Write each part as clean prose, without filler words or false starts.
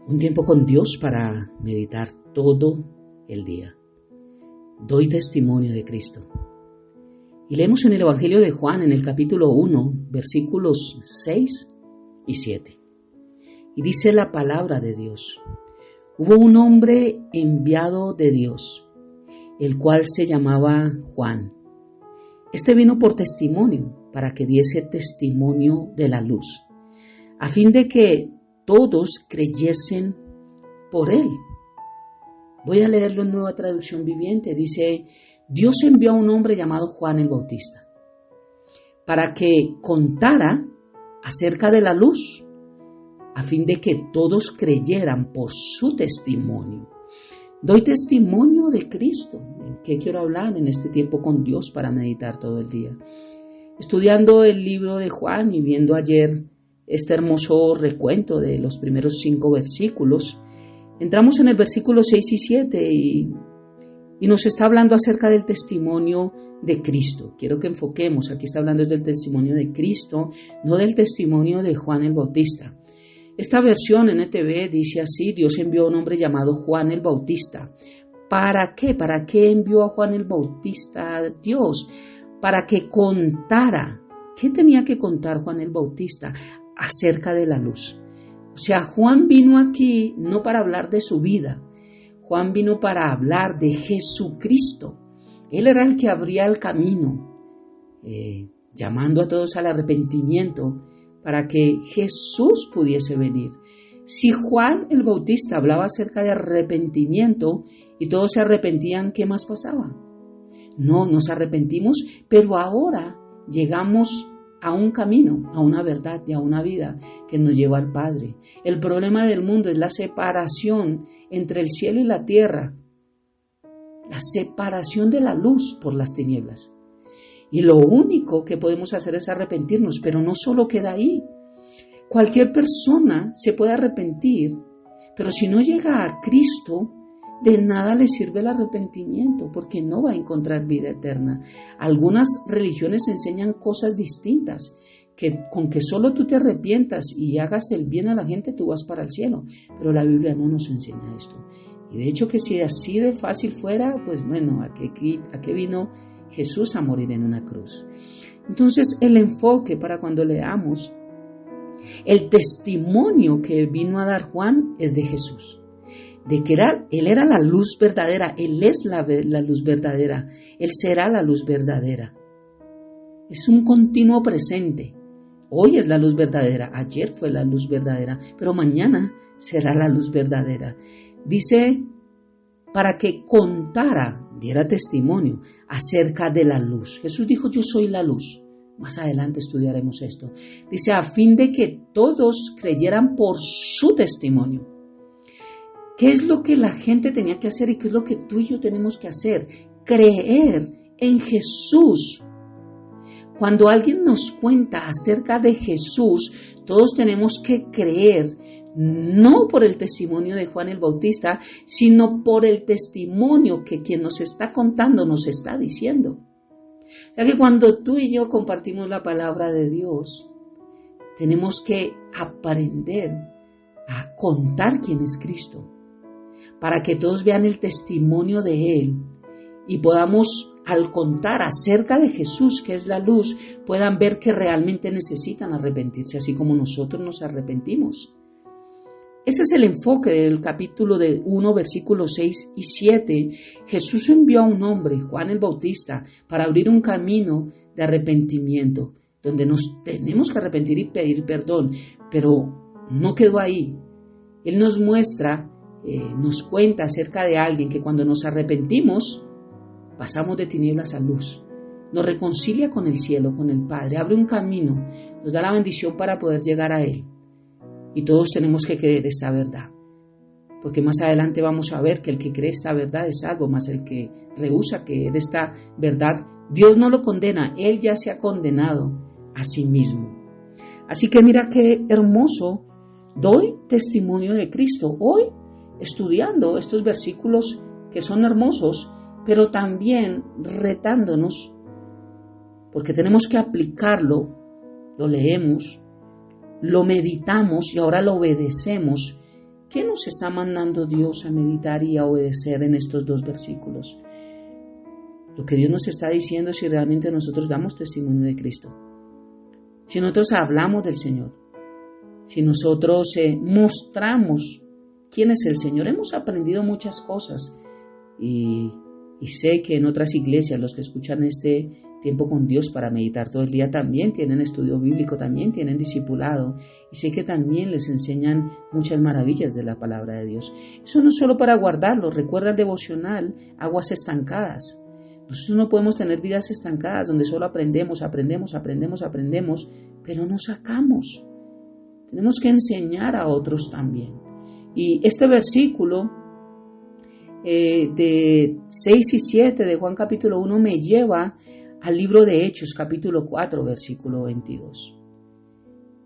Un tiempo con Dios para meditar todo el día. Doy testimonio de Cristo. Y leemos en el Evangelio de Juan, en el capítulo 1, versículos 6 y 7. Y dice la palabra de Dios: hubo un hombre enviado de Dios, el cual se llamaba Juan. Este vino por testimonio, para que diese testimonio de la luz, a fin de que todos creyesen por él. Voy a leerlo en Nueva Traducción Viviente. Dice: Dios envió a un hombre llamado Juan el Bautista para que contara acerca de la luz, a fin de que todos creyeran por su testimonio. Doy testimonio de Cristo. ¿En qué quiero hablar en este tiempo con Dios para meditar todo el día? Estudiando el libro de Juan y viendo ayer este hermoso recuento de los primeros 5 versículos, entramos en el versículo 6 y 7 y nos está hablando acerca del testimonio de Cristo. Quiero que enfoquemos, aquí está hablando del testimonio de Cristo, no del testimonio de Juan el Bautista. Esta versión NTV dice así: Dios envió a un hombre llamado Juan el Bautista. ¿Para qué? ¿Para qué envió a Juan el Bautista a Dios? Para que contara. ¿Qué tenía que contar Juan el Bautista? Acerca de la luz. O sea, Juan vino aquí no para hablar de su vida. Juan vino para hablar de Jesucristo. Él era el que abría el camino, llamando a todos al arrepentimiento para que Jesús pudiese venir. Si Juan el Bautista hablaba acerca de arrepentimiento y todos se arrepentían, ¿qué más pasaba? No, nos arrepentimos, pero ahora llegamos a un camino, a una verdad y a una vida que nos lleva al Padre. El problema del mundo es la separación entre el cielo y la tierra, la separación de la luz por las tinieblas. Y lo único que podemos hacer es arrepentirnos, pero no solo queda ahí. Cualquier persona se puede arrepentir, pero si no llega a Cristo, de nada le sirve el arrepentimiento, porque no va a encontrar vida eterna. Algunas religiones enseñan cosas distintas, que con que solo tú te arrepientas y hagas el bien a la gente, tú vas para el cielo. Pero la Biblia no nos enseña esto. Y de hecho que si así de fácil fuera, pues bueno, ¿a qué vino Jesús a morir en una cruz? Entonces el enfoque para cuando leamos el testimonio que vino a dar Juan es de Jesús. De que Él era la luz verdadera, Él es la luz verdadera, Él será la luz verdadera. Es un continuo presente. Hoy es la luz verdadera, ayer fue la luz verdadera, pero mañana será la luz verdadera. Dice, para que contara, diera testimonio acerca de la luz. Jesús dijo: yo soy la luz. Más adelante estudiaremos esto. Dice, a fin de que todos creyeran por su testimonio. ¿Qué es lo que la gente tenía que hacer y qué es lo que tú y yo tenemos que hacer? Creer en Jesús. Cuando alguien nos cuenta acerca de Jesús, todos tenemos que creer, no por el testimonio de Juan el Bautista, sino por el testimonio que quien nos está contando nos está diciendo. O sea que cuando tú y yo compartimos la palabra de Dios, tenemos que aprender a contar quién es Cristo, para que todos vean el testimonio de Él y podamos, al contar acerca de Jesús, que es la luz, puedan ver que realmente necesitan arrepentirse, así como nosotros nos arrepentimos. Ese es el enfoque del capítulo 1, versículos 6 y 7. Jesús envió a un hombre, Juan el Bautista, para abrir un camino de arrepentimiento, donde nos tenemos que arrepentir y pedir perdón, pero no quedó ahí. Él nos muestra, nos cuenta acerca de alguien que cuando nos arrepentimos, pasamos de tinieblas a luz. Nos reconcilia con el cielo, con el Padre, abre un camino, nos da la bendición para poder llegar a Él. Y todos tenemos que creer esta verdad, porque más adelante vamos a ver que el que cree esta verdad es salvo, más el que rehúsa creer esta verdad, Dios no lo condena, Él ya se ha condenado a sí mismo. Así que mira qué hermoso, doy testimonio de Cristo. Hoy, estudiando estos versículos que son hermosos, pero también retándonos, porque tenemos que aplicarlo, lo leemos, lo meditamos y ahora lo obedecemos ¿Qué nos está mandando Dios a meditar y a obedecer en estos 2 versículos? Lo que Dios nos está diciendo es si realmente nosotros damos testimonio de Cristo, si nosotros hablamos del Señor, si nosotros mostramos quién es el Señor. Hemos aprendido muchas cosas y sé que en otras iglesias los que escuchan este tiempo con Dios para meditar todo el día también tienen estudio bíblico, también tienen discipulado, y sé que también les enseñan muchas maravillas de la palabra de Dios. Eso no es solo para guardarlo. Recuerda el devocional, aguas estancadas. Nosotros no podemos tener vidas estancadas donde solo aprendemos, pero no sacamos. Tenemos que enseñar a otros también. Y este versículo de 6 y 7 de Juan capítulo 1 me lleva al libro de Hechos capítulo 4 versículo 22.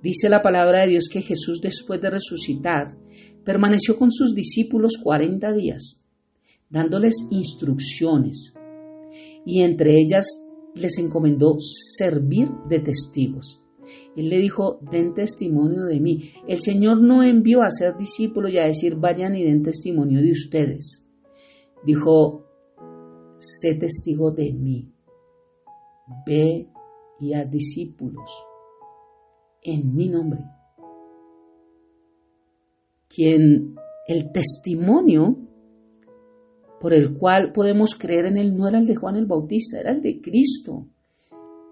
Dice la palabra de Dios que Jesús, después de resucitar, permaneció con sus discípulos 40 días, dándoles instrucciones, y entre ellas les encomendó servir de testigos. Él le dijo: den testimonio de mí. El Señor no envió a ser discípulos y a decir: vayan y den testimonio de ustedes. Dijo: sé testigo de mí. Ve y haz discípulos en mi nombre. El testimonio por el cual podemos creer en Él no era el de Juan el Bautista, era el de Cristo.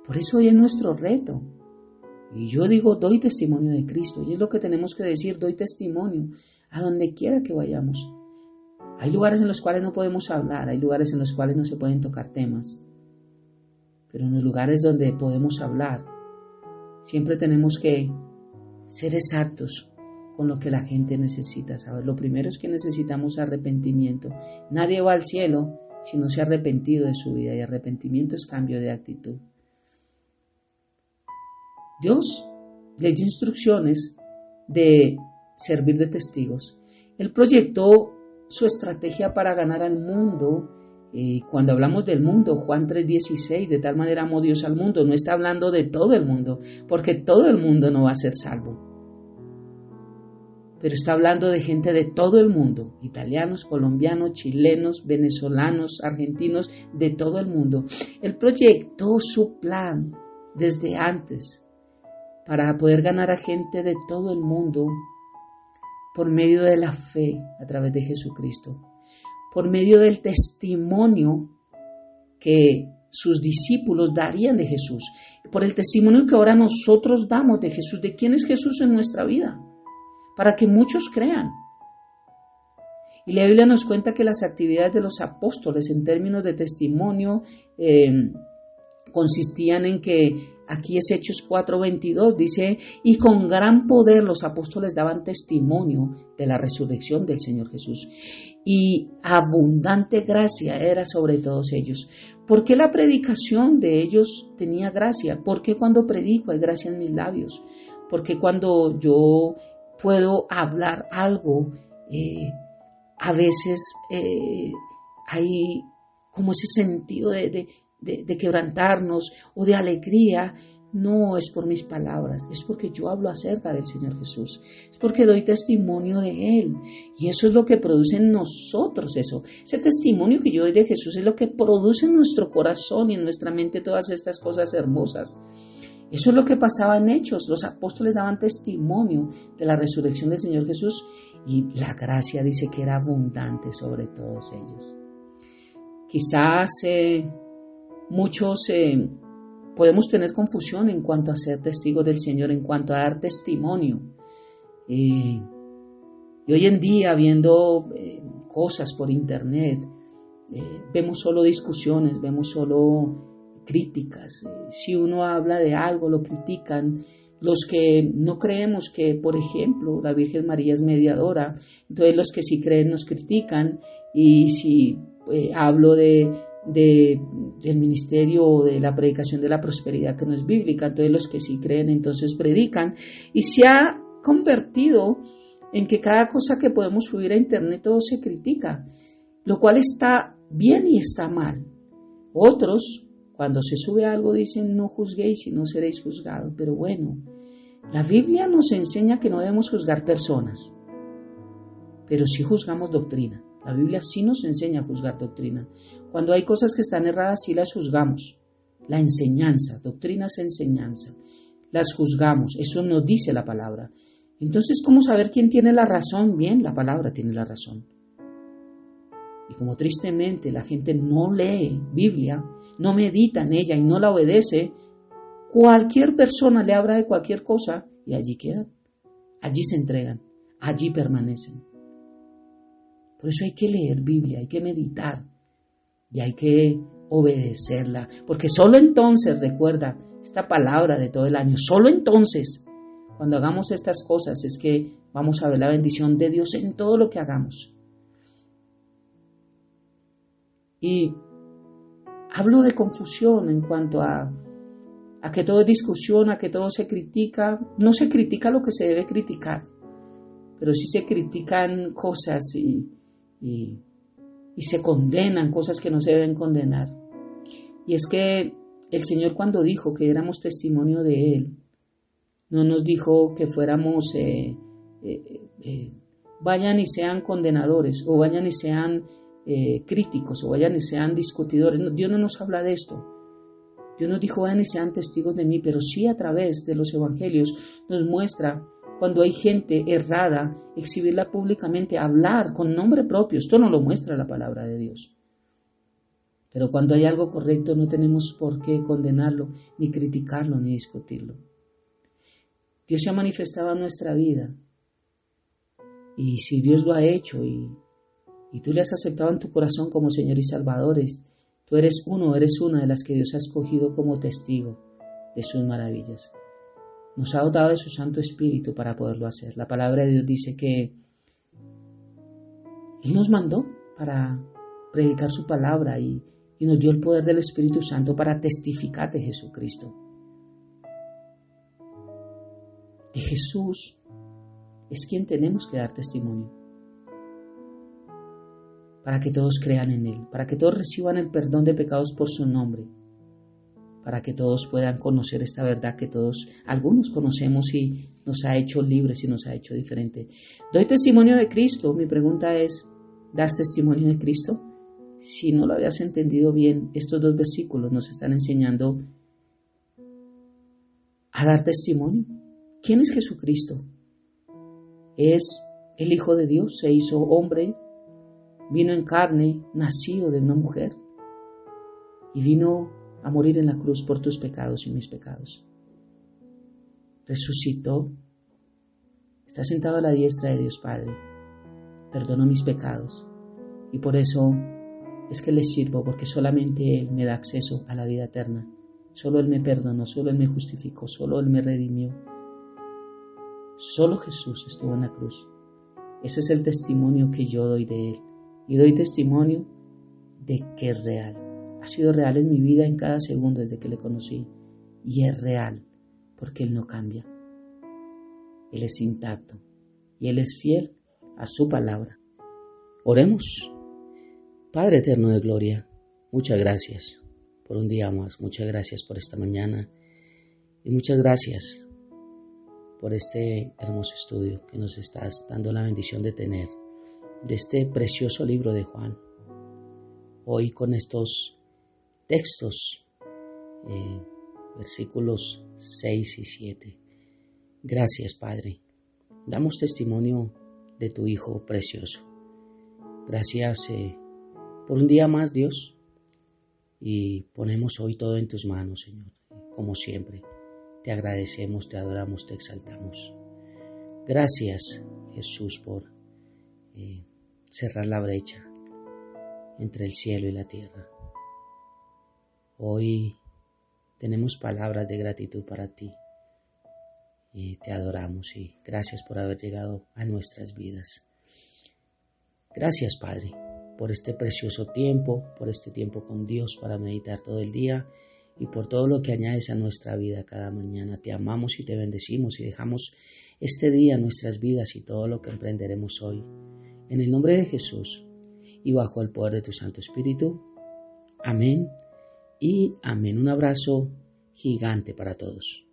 Por eso hoy es nuestro reto. Y yo digo, doy testimonio de Cristo. Y es lo que tenemos que decir: doy testimonio a donde quiera que vayamos. Hay lugares en los cuales no podemos hablar, hay lugares en los cuales no se pueden tocar temas. Pero en los lugares donde podemos hablar, siempre tenemos que ser exactos con lo que la gente necesita saber. Lo primero es que necesitamos arrepentimiento. Nadie va al cielo si no se ha arrepentido de su vida, y arrepentimiento es cambio de actitud. Dios les dio instrucciones de servir de testigos. Él proyectó su estrategia para ganar al mundo. Cuando hablamos del mundo, Juan 3:16, de tal manera amó Dios al mundo, no está hablando de todo el mundo, porque todo el mundo no va a ser salvo. Pero está hablando de gente de todo el mundo: italianos, colombianos, chilenos, venezolanos, argentinos, de todo el mundo. Él proyectó su plan desde antes para poder ganar a gente de todo el mundo por medio de la fe a través de Jesucristo, por medio del testimonio que sus discípulos darían de Jesús, por el testimonio que ahora nosotros damos de Jesús, de quién es Jesús en nuestra vida, para que muchos crean. Y la Biblia nos cuenta que las actividades de los apóstoles en términos de testimonio consistían en que, aquí es Hechos 4:22, dice: y con gran poder los apóstoles daban testimonio de la resurrección del Señor Jesús, y abundante gracia era sobre todos ellos. ¿Por qué la predicación de ellos tenía gracia? ¿Por qué cuando predico hay gracia en mis labios? ¿Por qué cuando yo puedo hablar algo, a veces hay como ese sentido de quebrantarnos o de alegría? No es por mis palabras, es porque yo hablo acerca del Señor Jesús, es porque doy testimonio de Él, y eso es lo que produce en nosotros ese testimonio que yo doy de Jesús es lo que produce en nuestro corazón y en nuestra mente todas estas cosas hermosas. Eso es lo que pasaba en Hechos. Los apóstoles daban testimonio de la resurrección del Señor Jesús, y la gracia dice que era abundante sobre todos ellos. Quizás muchos podemos tener confusión en cuanto a ser testigos del Señor, en cuanto a dar testimonio. Y hoy en día, viendo cosas por internet, vemos solo discusiones, vemos solo críticas. Si uno habla de algo, lo critican. Los que no creemos que, por ejemplo, la Virgen María es mediadora, entonces los que sí creen nos critican. Y si hablo del ministerio o de la predicación de la prosperidad que no es bíblica, entonces los que sí creen entonces predican, y se ha convertido en que cada cosa que podemos subir a internet todo se critica, lo cual está bien y está mal. Otros, cuando se sube algo, dicen: no juzguéis y no seréis juzgados. Pero bueno, la Biblia nos enseña que no debemos juzgar personas. pero sí juzgamos doctrina. La Biblia sí nos enseña a juzgar doctrina. Cuando hay cosas que están erradas, sí las juzgamos. La enseñanza, doctrina es enseñanza. Las juzgamos, eso nos dice la palabra. Entonces, ¿cómo saber quién tiene la razón? Bien, la palabra tiene la razón. Y como tristemente la gente no lee Biblia, no medita en ella y no la obedece, cualquier persona le habla de cualquier cosa y allí quedan. Allí se entregan, allí permanecen. Por eso hay que leer Biblia, hay que meditar y hay que obedecerla, porque solo entonces, recuerda esta palabra de todo el año, solo entonces, cuando hagamos estas cosas, es que vamos a ver la bendición de Dios en todo lo que hagamos. Y hablo de confusión en cuanto a que todo es discusión, a que todo se critica. No se critica lo que se debe criticar, pero sí se critican cosas y se condenan cosas que no se deben condenar. Y es que el Señor, cuando dijo que éramos testimonio de Él, no nos dijo que fuéramos vayan y sean condenadores, o vayan y sean críticos, o vayan y sean discutidores. Dios no nos habla de esto. Dios nos dijo, vayan y sean testigos de mí, pero sí a través de los evangelios nos muestra cuando hay gente errada, exhibirla públicamente, hablar con nombre propio. Esto no lo muestra la palabra de Dios. Pero cuando hay algo correcto no tenemos por qué condenarlo, ni criticarlo, ni discutirlo. Dios se ha manifestado en nuestra vida. Y si Dios lo ha hecho y tú le has aceptado en tu corazón como Señor y Salvador, tú eres una de las que Dios ha escogido como testigo de sus maravillas. Nos ha dotado de su Santo Espíritu para poderlo hacer. La palabra de Dios dice que Él nos mandó para predicar su palabra y nos dio el poder del Espíritu Santo para testificar de Jesucristo. De Jesús es quien tenemos que dar testimonio. Para que todos crean en Él, para que todos reciban el perdón de pecados por su nombre, para que todos puedan conocer esta verdad que algunos conocemos y nos ha hecho libres y nos ha hecho diferentes. Doy testimonio de Cristo. Mi pregunta es, ¿das testimonio de Cristo? Si no lo habías entendido bien, estos dos versículos nos están enseñando a dar testimonio. ¿Quién es Jesucristo? Es el Hijo de Dios, se hizo hombre, vino en carne, nacido de una mujer, y vino a morir en la cruz por tus pecados y mis pecados. Resucitó, está sentado a la diestra de Dios Padre, perdonó mis pecados, y por eso es que le sirvo, porque solamente Él me da acceso a la vida eterna. Solo Él me perdonó, solo Él me justificó, solo Él me redimió. Solo Jesús estuvo en la cruz. Ese es el testimonio que yo doy de Él. Y doy testimonio de que es real. Ha sido real en mi vida en cada segundo desde que le conocí. Y es real porque Él no cambia. Él es intacto y Él es fiel a su palabra. Oremos. Padre eterno de gloria, muchas gracias por un día más. Muchas gracias por esta mañana. Y muchas gracias por este hermoso estudio que nos estás dando la bendición de tener, de este precioso libro de Juan. Hoy con estos textos, versículos 6 y 7. Gracias, Padre. Damos testimonio de tu Hijo precioso. Gracias por un día más, Dios. Y ponemos hoy todo en tus manos, Señor. Como siempre, te agradecemos, te adoramos, te exaltamos. Gracias, Jesús, por cerrar la brecha entre el cielo y la tierra. Hoy tenemos palabras de gratitud para ti y te adoramos y gracias por haber llegado a nuestras vidas. Gracias, Padre, por este precioso tiempo, por este tiempo con Dios para meditar todo el día y por todo lo que añades a nuestra vida cada mañana. Te amamos y te bendecimos y dejamos este día en nuestras vidas y todo lo que emprenderemos hoy. En el nombre de Jesús y bajo el poder de tu Santo Espíritu. Amén y amén. Un abrazo gigante para todos.